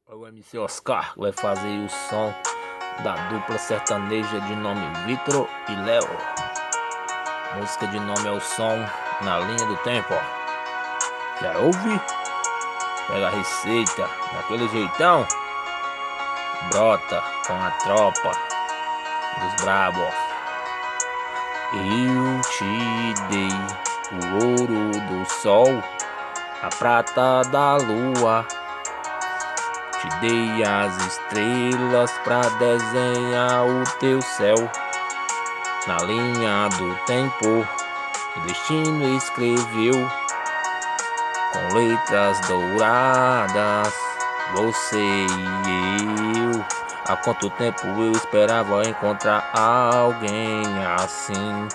É o MC Oscar que vai fazer o som da dupla sertaneja de nome Vitor e Léo. Música de nome é o som Na Linha do Tempo, ó. Já ouve? Pega a receita, daquele jeitão. Brota com a tropa dos brabo, ó. Eu te dei o ouro do sol, a prata da lua. Te dei as estrelas pra desenhar o teu céu. Na linha do tempo, o destino escreveu com letras douradas, você e eu. Há quanto tempo eu esperava encontrar alguém assim,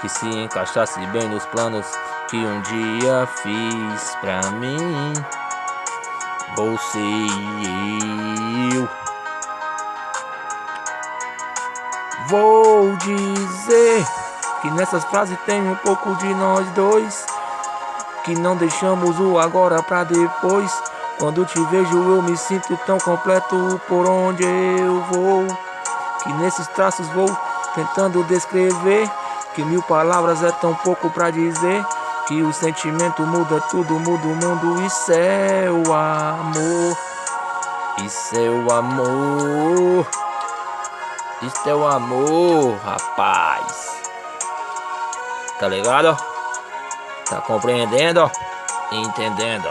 que se encaixasse bem nos planos que um dia fiz pra mim. Você e eu. Vou dizer que nessas frases tem um pouco de nós dois, que não deixamos o agora pra depois. Quando te vejo eu me sinto tão completo por onde eu vou, que nesses traços vou tentando descrever, que 1000 palavras é tão pouco pra dizer, que o sentimento muda tudo, muda o mundo. Isso é o amor, isso é o amor, isso é o amor, rapaz. Tá ligado? Tá compreendendo? Entendendo?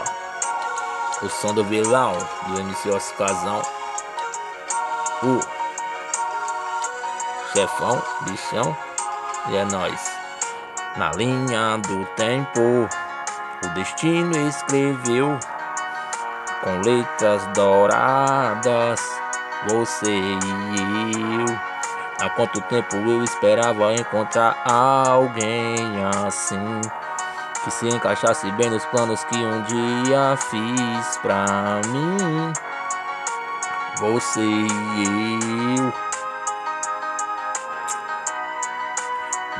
O som do vilão do MC Oscarzão, o chefão, bichão, e é nóis. Na linha do tempo, o destino escreveu com letras douradas, você e eu. Há quanto tempo eu esperava encontrar alguém assim, que se encaixasse bem nos planos que um dia fiz pra mim. Você e eu.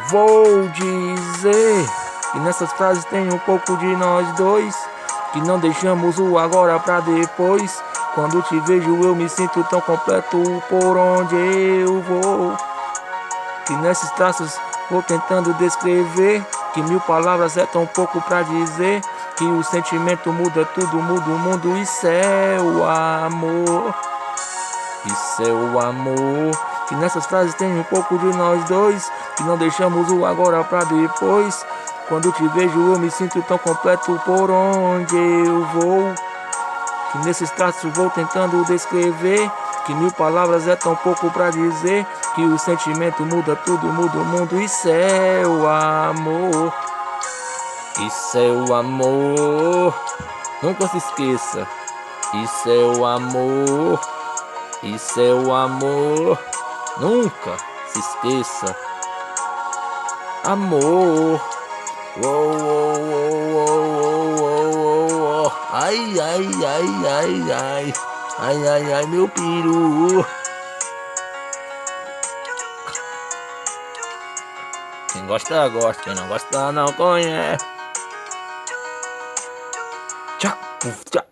Vou dizer que nessas frases tem um pouco de nós dois, que não deixamos o agora pra depois. Quando te vejo eu me sinto tão completo por onde eu vou, que nesses traços vou tentando descrever, que 1000 palavras é tão pouco pra dizer, que o sentimento muda tudo, muda o mundo. Isso é o amor, isso é o amor. Que nessas frases tem um pouco de nós dois, que não deixamos o agora pra depois. Quando te vejo eu me sinto tão completo por onde eu vou, que nesses traços vou tentando descrever, que 1000 palavras é tão pouco pra dizer, que o sentimento muda tudo, muda o mundo. Isso é o amor, isso é o amor. Nunca se esqueça, isso é o amor, isso é o amor. Nunca se esqueça, amor. Oh, oh, oh, oh, oh, oh, oh. Ai, ai, ai, ai, ai, ai, ai, ai, meu peru. Quem gosta, gosta. Quem não gosta, não conhece. Tchau, tchau.